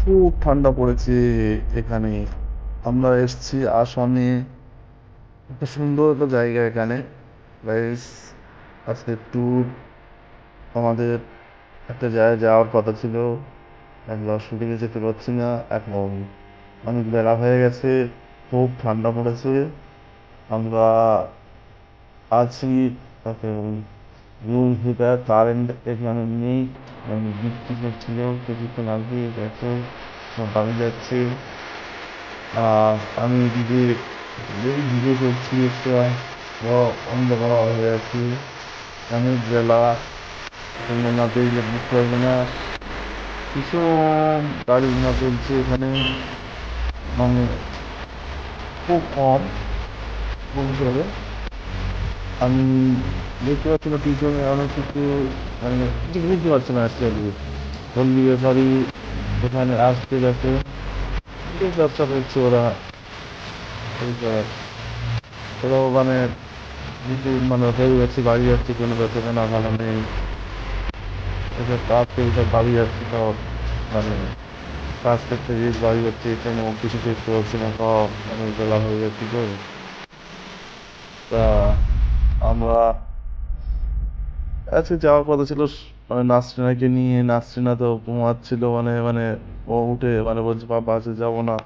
খুব ঠান্ডা পড়েছে এখানে। আমরা এসছি আসামে, একটা সুন্দর একটা জায়গা এখানে। গাইস, আজকে ট্যুর আমাদের একটা জায়গায় যাওয়ার কথা ছিল, আমরা শুটিংয়ে যেতে পারছি না এখন। অনেক বেলা হয়ে গেছে, খুব ঠান্ডা পড়েছে। আমরা আছি এখন রুম ভিতরে, কারেন্ট এখানে নেই। আমি বৃষ্টি করছিল কিছুক্ষণ আগে, দেখো আমি যাচ্ছি। আমি এদিকে ভিডিও করছি, একটা অন্ধকার হয়ে আছি। অনেক বেলা, না দেখলে বুঝতে পারবে না। ভীষণ গাড়ি ঘোড়া চলছে এখানে, মানে খুব কম বলতে হবে। আমি দেখতে পাচ্ছি না পিছনে অনেক কিছু, মানে কিছু বুঝতে পারছি না অ্যাকচুয়ালি। হলদি ব্যাপারী এখানে আসতে যাচ্ছে, কি ব্যবসা করছে ওরা, ওরাও মানে কিছু মানে হয়ে যাচ্ছে, বাড়ি যাচ্ছে, কোনো ব্যবসা কেনা ভালো নেই। এসব কাজ থেকে সব বাড়ি যাচ্ছে সব, মানে কাজ করতে গিয়ে বাড়ি যাচ্ছে, কোনো কিছু দেখতে পাচ্ছি না, সব অনেক বেলা হয়ে যাচ্ছে তো। তা আমরা আজকে যাওয়ার কথা ছিল মানে নাসরিনাকে নিয়ে। নাসরিনা তো ঘুমাচ্ছিল, মানে মানে ও উঠে মানে বলছে বাবা আজকে যাবো না।